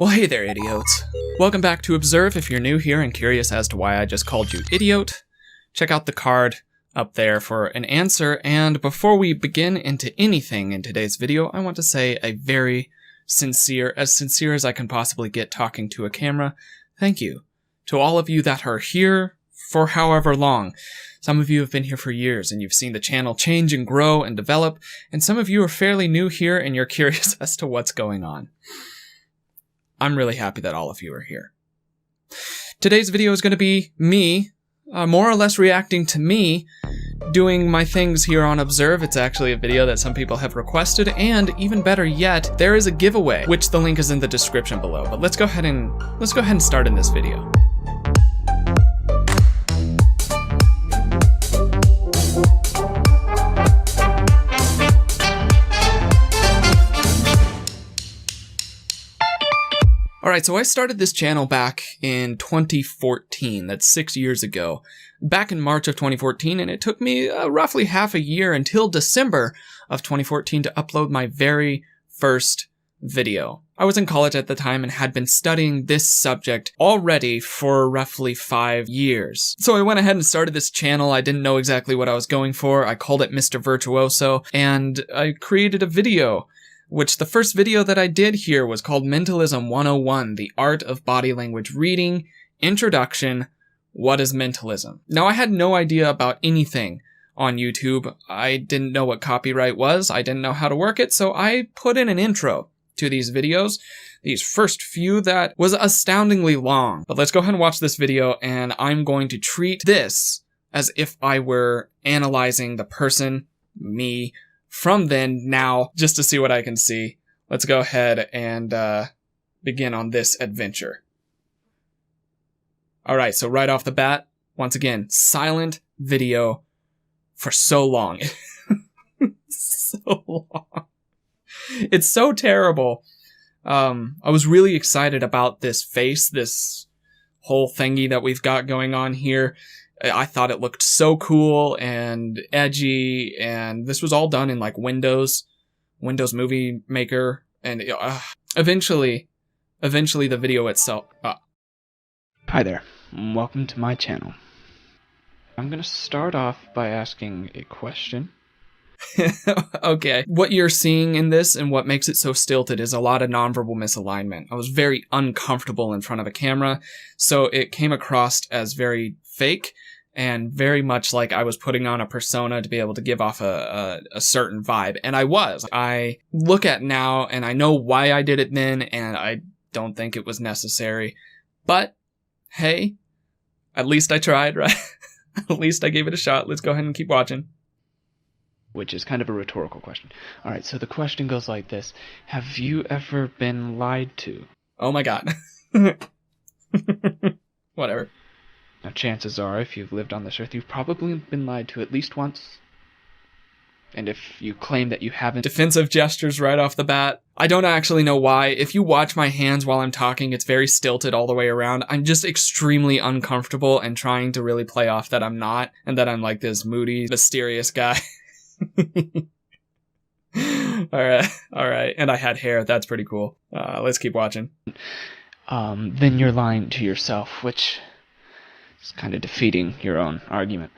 Well, hey there, idiots. Welcome back to Observe. If you're new here and curious as to why I just called you idiot, check out the card up there for an answer. And before we begin into anything in today's video, I want to say a very sincere as I can possibly get talking to a camera, thank you to all of you that are here for however long. Some of you have been here for years and you've seen the channel change and grow and develop, and some of you are fairly new here and you're curious as to what's going on. I'm really happy that all of you are here. Today's video is going to be me, more or less reacting to me, doing my things here on Observe. It's actually a video that some people have requested, and even better yet, there is a giveaway, which the link is in the description below. But let's go ahead and start in this video. Alright, so I started this channel back in 2014, that's 6 years ago, back in March of 2014, and it took me roughly half a year until December of 2014 to upload my very first video. I was in college at the time and had been studying this subject already for roughly 5 years. So I went ahead and started this channel. I didn't know exactly what I was going for. I called it Mr. Virtuoso, and I created a video, which the first video that I did here was called Mentalism 101, The Art of Body Language Reading, Introduction, What is Mentalism? Now, I had no idea about anything on YouTube. I didn't know what copyright was. I didn't know how to work it, so I put in an intro to these videos, these first few that was astoundingly long. But let's go ahead and watch this video, and I'm going to treat this as if I were analyzing the person, me, from then, now, just to see what I can see. Let's go ahead and begin on this adventure. Alright, so right off the bat, once again, silent video for so long. So long. It's so terrible. I was really excited about this face, this whole thingy that we've got going on here. I thought it looked so cool and edgy, and this was all done in like Windows Movie Maker, and eventually the video itself. Hi there, welcome to my channel. I'm gonna start off by asking a question. Okay, what you're seeing in this and what makes it so stilted is a lot of nonverbal misalignment. I was very uncomfortable in front of a camera, so it came across as very fake and very much like I was putting on a persona to be able to give off a certain vibe. And I was. I look at now and I know why I did it then, and I don't think it was necessary. But, hey, at least I tried, right? At least I gave it a shot. Let's go ahead and keep watching. Which is kind of a rhetorical question. Alright, so the question goes like this. Have you ever been lied to? Oh my god. Whatever. Now, chances are, if you've lived on this earth, you've probably been lied to at least once. And if you claim that you haven't... Defensive gestures right off the bat. I don't actually know why. If you watch my hands while I'm talking, it's very stilted all the way around. I'm just extremely uncomfortable and trying to really play off that I'm not, and that I'm like this moody, mysterious guy. Alright. And I had hair. That's pretty cool. Let's keep watching. Then you're lying to yourself, which... it's kind of defeating your own argument.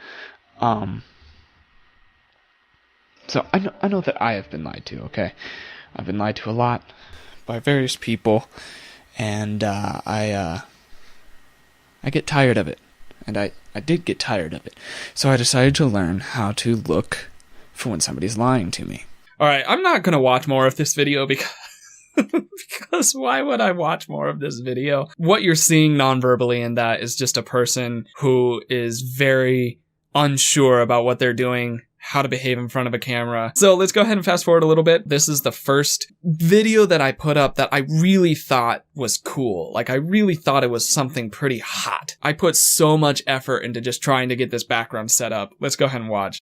So I know that I have been lied to, okay? I've been lied to a lot by various people, and I get tired of it. And I did get tired of it. So I decided to learn how to look for when somebody's lying to me. Alright, I'm not gonna watch more of this video because why would I watch more of this video? What you're seeing non-verbally in that is just a person who is very unsure about what they're doing, how to behave in front of a camera. So let's go ahead and fast forward a little bit. This is the first video that I put up that I really thought was cool. Like, I really thought it was something pretty hot. I put so much effort into just trying to get this background set up. Let's go ahead and watch.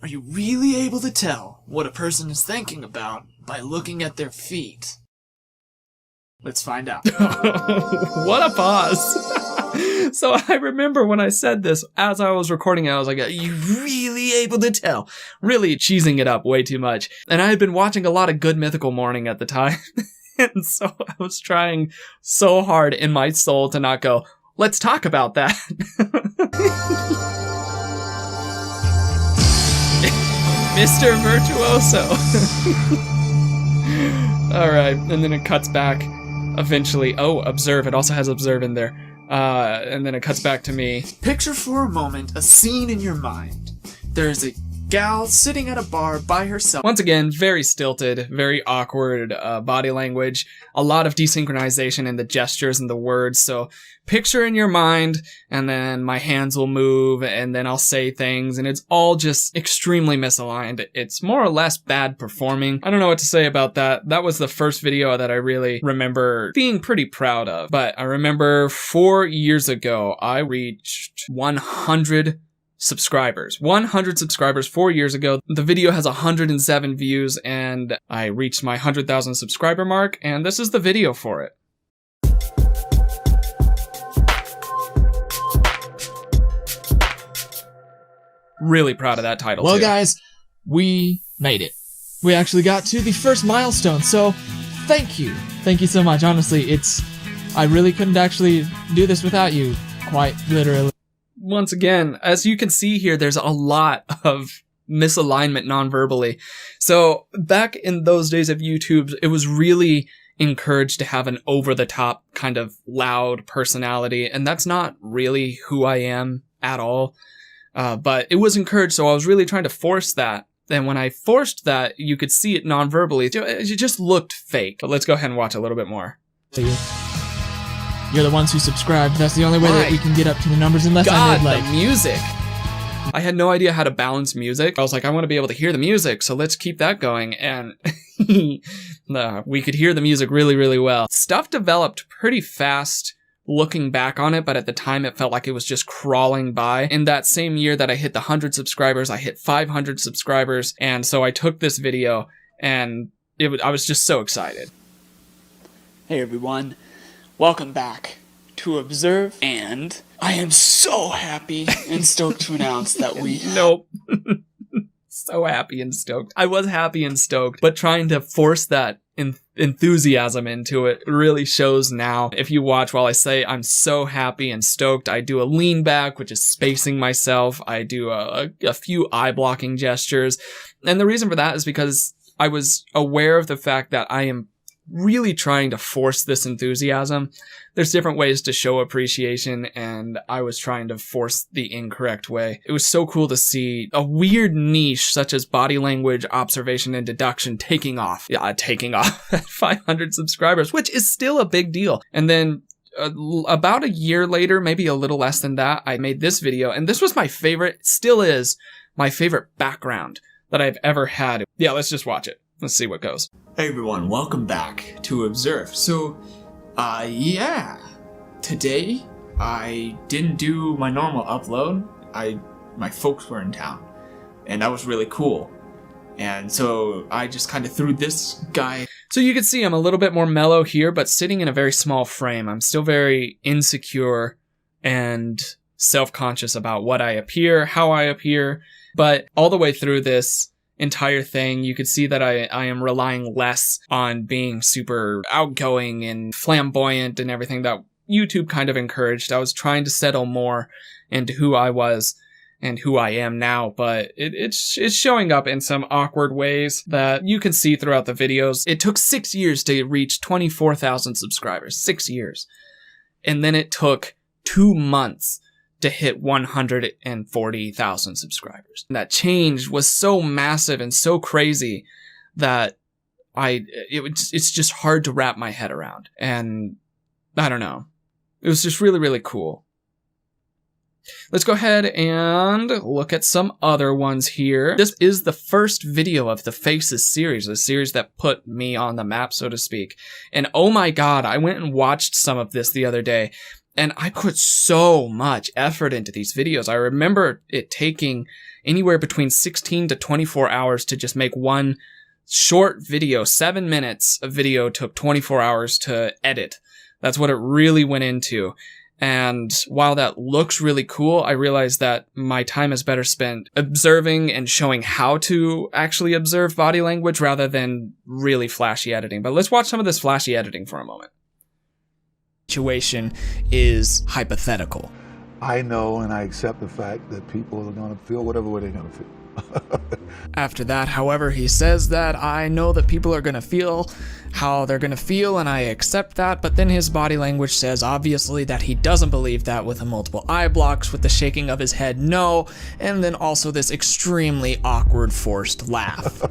Are you really able to tell what a person is thinking about by looking at their feet? Let's find out. What a pause. So I remember when I said this, as I was recording it, I was like, are you really able to tell? Really cheesing it up way too much. And I had been watching a lot of Good Mythical Morning at the time. And so I was trying so hard in my soul to not go, let's talk about that. Mr. Virtuoso. All right, and then it cuts back eventually. Oh, observe. It also has observe in there. And then it cuts back to me. Picture for a moment a scene in your mind. There's a gal sitting at a bar by herself. Once again, very stilted, very awkward body language, a lot of desynchronization in the gestures and the words. So picture in your mind, and then my hands will move, and then I'll say things, and it's all just extremely misaligned. It's more or less bad performing. I don't know what to say about that. That was the first video that I really remember being pretty proud of. But I remember 4 years ago, I reached 100 subscribers. 100 subscribers 4 years ago. The video has 107 views, and I reached my 100,000 subscriber mark, and this is the video for it. Really proud of that title, Well, too. guys, we made it. We actually got to the first milestone, so thank you. Thank you so much. Honestly, I really couldn't actually do this without you, quite literally. Once again, as you can see here, there's a lot of misalignment non-verbally. So back in those days of YouTube, it was really encouraged to have an over-the-top kind of loud personality, and that's not really who I am at all. But it was encouraged, so I was really trying to force that. And when I forced that, you could see it non-verbally. It just looked fake. But let's go ahead and watch a little bit more. You're the ones who subscribed. That's the only way that we can get up to the numbers, unless I made the music. I had no idea how to balance music. I was like, I want to be able to hear the music, so let's keep that going. And we could hear the music really, really well. Stuff developed pretty fast looking back on it, but at the time it felt like it was just crawling by. In that same year that I hit the 100 subscribers, I hit 500 subscribers. And so I took this video, and I was just so excited. Hey everyone, welcome back to Observe, and I am so happy and stoked to announce that we... Nope. So happy and stoked. I was happy and stoked, but trying to force that enthusiasm into it really shows now. If you watch while I say I'm so happy and stoked, I do a lean back, which is spacing myself. I do a few eye blocking gestures. And the reason for that is because I was aware of the fact that I am really trying to force this enthusiasm. There's different ways to show appreciation, and I was trying to force the incorrect way. It was so cool to see a weird niche such as body language, observation, and deduction taking off. Yeah, taking off at 500 subscribers, which is still a big deal. And then about a year later, maybe a little less than that, I made this video, and this was my favorite, still is my favorite background that I've ever had. Yeah, let's just watch it. Let's see what goes. Hey everyone, welcome back to Observe. So, yeah, today I didn't do my normal upload. My folks were in town, and that was really cool. And so I just kind of threw this guy. So you can see I'm a little bit more mellow here, but sitting in a very small frame. I'm still very insecure and self-conscious about what I appear, how I appear. But all the way through this entire thing, you could see that I am relying less on being super outgoing and flamboyant and everything that YouTube kind of encouraged. I was trying to settle more into who I was and who I am now, but it's showing up in some awkward ways that you can see throughout the videos. It took 6 years to reach 24,000 subscribers. 6 years. And then it took 2 months to hit 140,000 subscribers. And that change was so massive and so crazy that it's just hard to wrap my head around. And I don't know. It was just really, really cool. Let's go ahead and look at some other ones here. This is the first video of the Faces series, the series that put me on the map, so to speak. And oh my god, I went and watched some of this the other day, and I put so much effort into these videos. I remember it taking anywhere between 16 to 24 hours to just make one short video. 7 minutes of video took 24 hours to edit. That's what it really went into. And while that looks really cool, I realized that my time is better spent observing and showing how to actually observe body language rather than really flashy editing. But let's watch some of this flashy editing for a moment. Situation is hypothetical. I know and I accept the fact that people are going to feel whatever way they're going to feel. After that, however, he says that I know that people are going to feel how they're going to feel and I accept that, but then his body language says obviously that he doesn't believe that with the multiple eye blocks, with the shaking of his head no, and then also this extremely awkward forced laugh.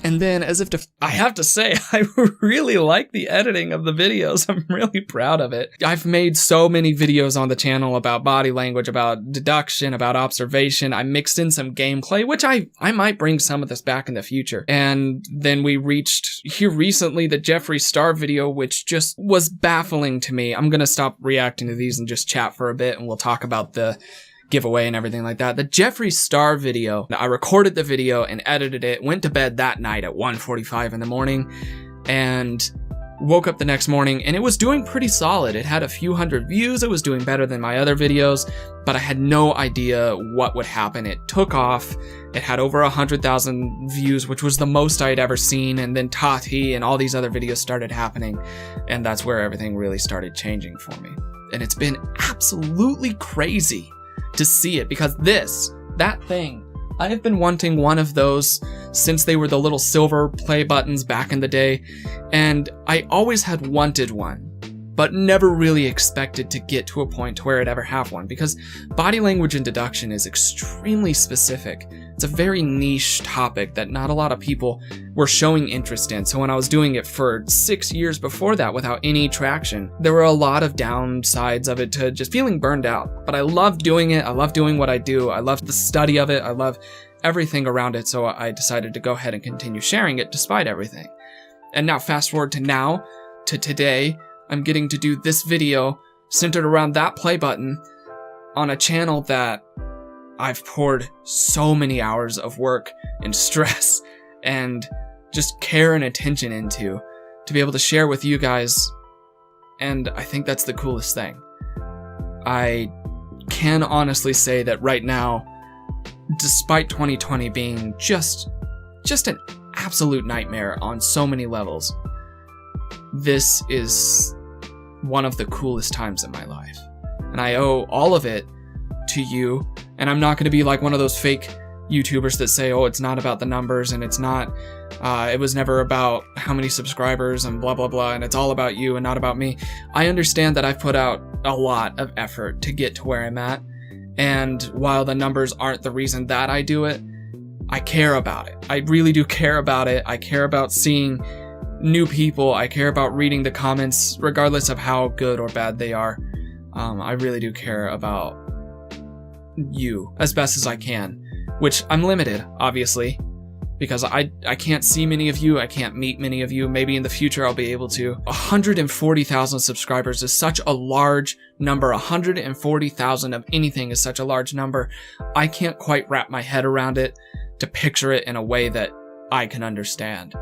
And then, as if to, I have to say, I really like the editing of the videos. I'm really proud of it. I've made so many videos on the channel about body language, about deduction, about observation. I mixed in some gameplay, which I might bring some of this back in the future. And then we reached here recently the Jeffree Star video, which just was baffling to me. I'm going to stop reacting to these and just chat for a bit, and we'll talk about the giveaway and everything like that. The Jeffree Star video, I recorded the video and edited it, went to bed that night at 1:45 in the morning, and woke up the next morning and it was doing pretty solid. It had a few hundred views. It was doing better than my other videos, but I had no idea what would happen. It took off. It had over 100,000 views, which was the most I'd ever seen. And then Tati and all these other videos started happening. And that's where everything really started changing for me. And it's been absolutely crazy to see it, because that thing, I have been wanting one of those since they were the little silver play buttons back in the day, and I always had wanted one, but never really expected to get to a point where I'd ever have one, because body language and deduction is extremely specific. It's a very niche topic that not a lot of people were showing interest in. So when I was doing it for 6 years before that without any traction, there were a lot of downsides of it to just feeling burned out. But I love doing it. I love doing what I do. I love the study of it. I love everything around it. So I decided to go ahead and continue sharing it despite everything. And now fast forward to today, I'm getting to do this video centered around that play button on a channel that I've poured so many hours of work and stress and just care and attention into to be able to share with you guys. And I think that's the coolest thing. I can honestly say that right now, despite 2020 being just an absolute nightmare on so many levels, this is one of the coolest times in my life. And I owe all of it to you. And I'm not going to be like one of those fake YouTubers that say, oh, it's not about the numbers and it's not, it was never about how many subscribers and blah, blah, blah, and it's all about you and not about me. I understand that I've put out a lot of effort to get to where I'm at. And while the numbers aren't the reason that I do it, I care about it. I really do care about it. I care about seeing new people. I care about reading the comments, regardless of how good or bad they are. I really do care about you as best as I can, which I'm limited, obviously, because I can't see many of you. I can't meet many of you. Maybe in the future I'll be able to. 140,000 subscribers is such a large number. 140,000 of anything is such a large number. I can't quite wrap my head around it to picture it in a way that I can understand.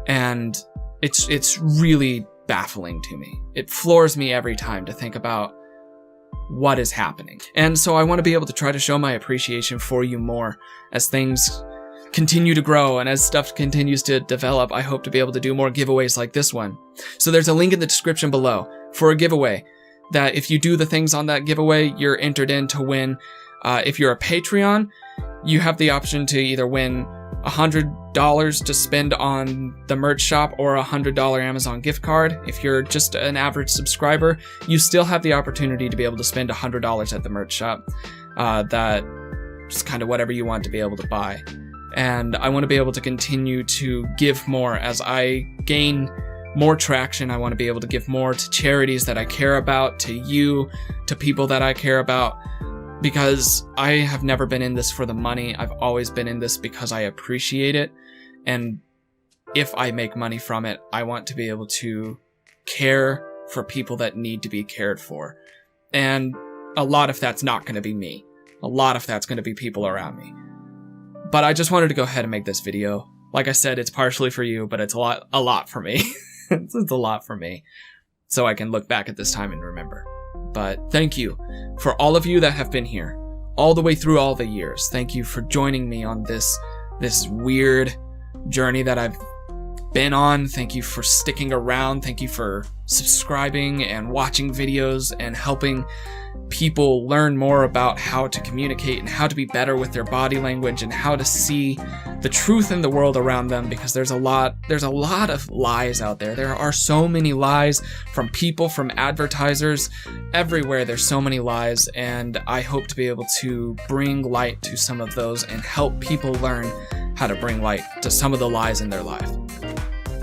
And it's really baffling to me. It floors me every time to think about what is happening. And so I want to be able to try to show my appreciation for you more as things continue to grow and as stuff continues to develop. I hope to be able to do more giveaways like this one. So there's a link in the description below for a giveaway that if you do the things on that giveaway, you're entered in to win. If you're a Patreon, you have the option to either win $100 to spend on the merch shop or a $100 Amazon gift card. If you're just an average subscriber, you still have the opportunity to be able to spend $100 at the merch shop. That's kind of whatever you want to be able to buy. And I want to be able to continue to give more as I gain more traction. I want to be able to give more to charities that I care about, to you, to people that I care about. Because I have never been in this for the money. I've always been in this because I appreciate it. And if I make money from it, I want to be able to care for people that need to be cared for. And a lot of that's not going to be me. A lot of that's going to be people around me. But I just wanted to go ahead and make this video. Like I said, it's partially for you, but it's a lot for me. It's a lot for me. So I can look back at this time and remember. But thank you for all of you that have been here all the way through all the years. Thank you for joining me on this weird journey that I've been on. Thank you for sticking around. Thank you for subscribing and watching videos and helping people learn more about how to communicate and how to be better with their body language and how to see the truth in the world around them, because there's a lot of lies out there. There are so many lies from people, from advertisers, everywhere. There's so many lies, and I hope to be able to bring light to some of those and help people learn how to bring light to some of the lies in their life.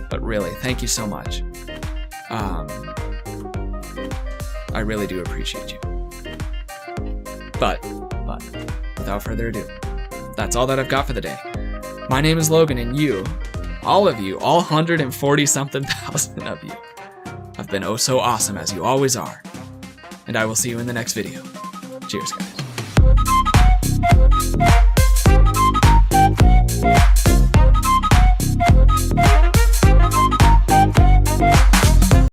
But really, thank you so much. I really do appreciate you. But, without further ado, that's all that I've got for the day. My name is Logan, and you, all of you, all 140-something thousand of you, have been oh so awesome as you always are. And I will see you in the next video. Cheers, guys.